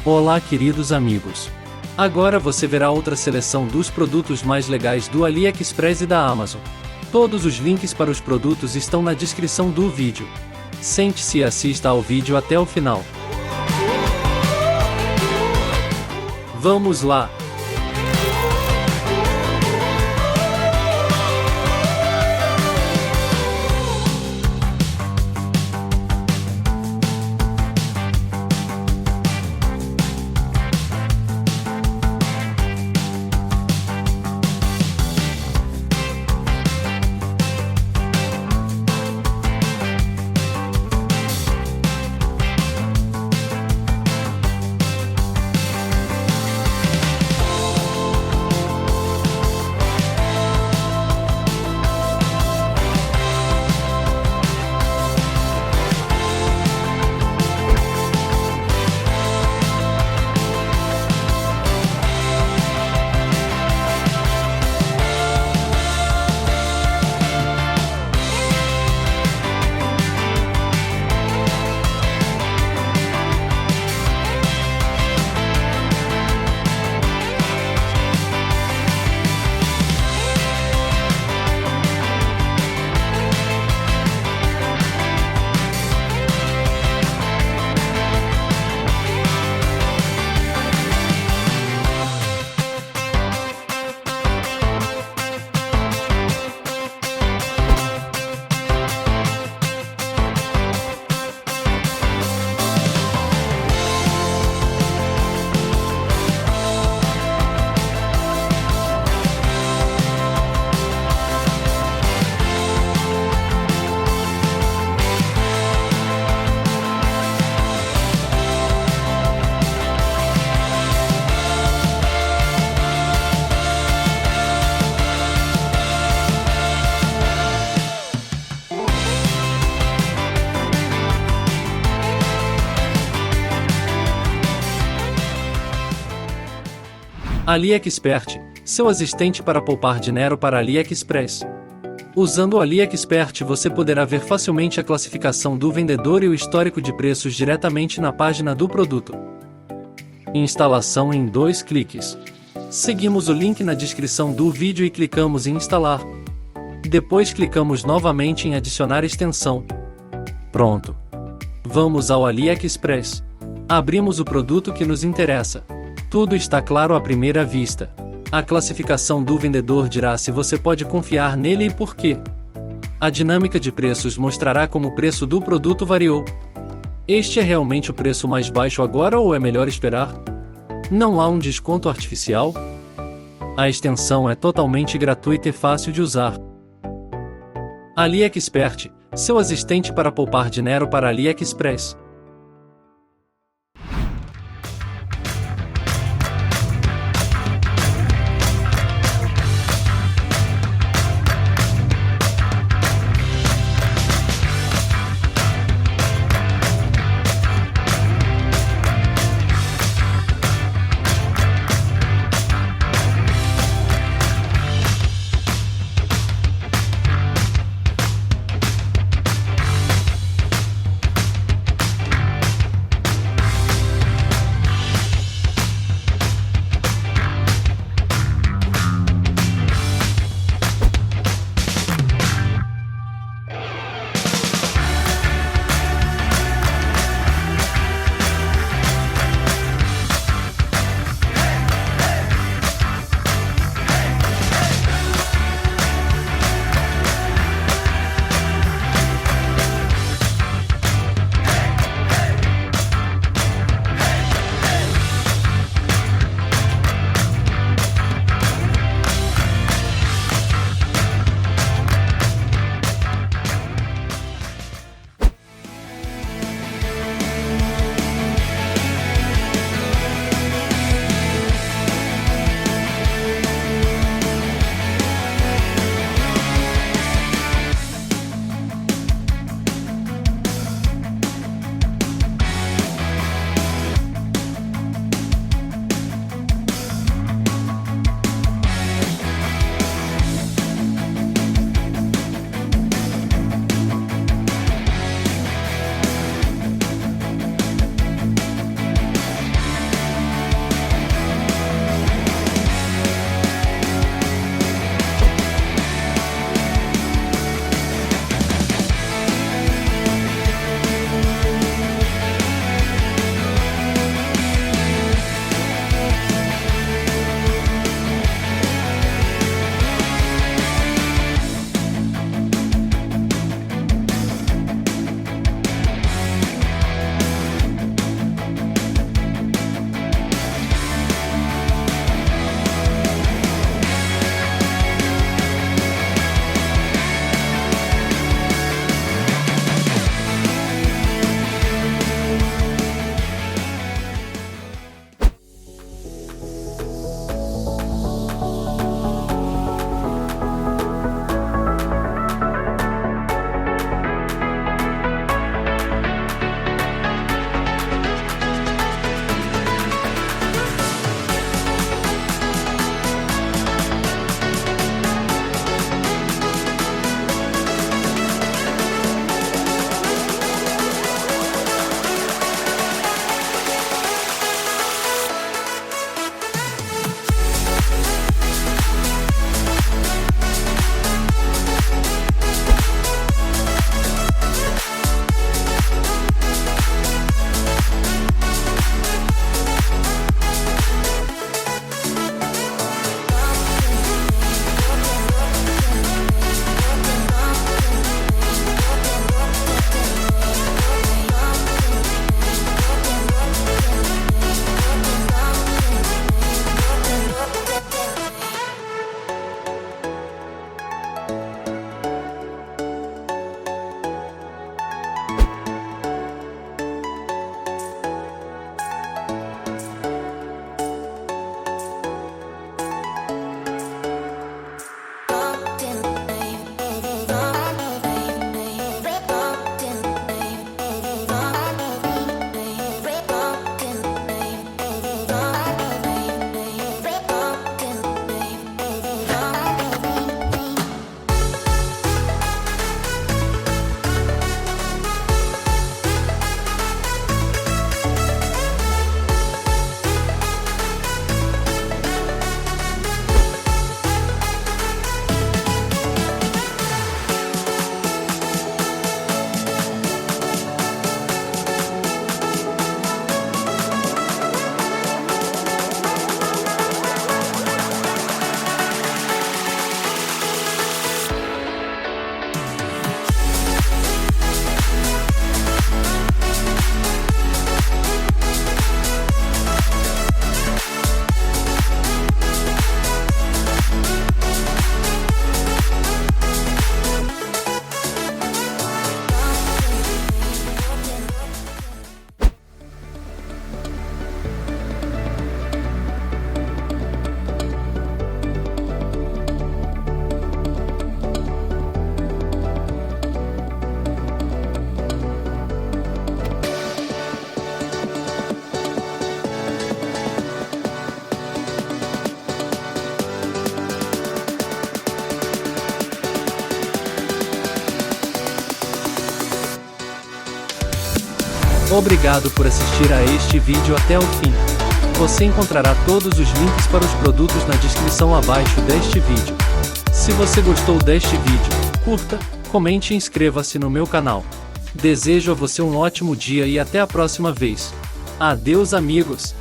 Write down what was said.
Olá, queridos amigos! Agora você verá outra seleção dos produtos mais legais do AliExpress e da Amazon. Todos os links para os produtos estão na descrição do vídeo. Sente-se e assista ao vídeo até o final. Vamos lá! AliExpert, seu assistente para poupar dinheiro para AliExpress. Usando o AliExpert você poderá ver facilmente a classificação do vendedor e o histórico de preços diretamente na página do produto. Instalação em 2 cliques. Seguimos o link na descrição do vídeo e clicamos em instalar. Depois clicamos novamente em adicionar extensão. Pronto. Vamos ao AliExpress. Abrimos o produto que nos interessa. Tudo está claro à primeira vista. A classificação do vendedor dirá se você pode confiar nele e por quê. A dinâmica de preços mostrará como o preço do produto variou. Este é realmente o preço mais baixo agora ou é melhor esperar? Não há um desconto artificial? A extensão é totalmente gratuita e fácil de usar. AliExpert, seu assistente para poupar dinheiro para AliExpress. Obrigado por assistir a este vídeo até o fim. Você encontrará todos os links para os produtos na descrição abaixo deste vídeo. Se você gostou deste vídeo, curta, comente e inscreva-se no meu canal. Desejo a você um ótimo dia e até a próxima vez. Adeus, amigos!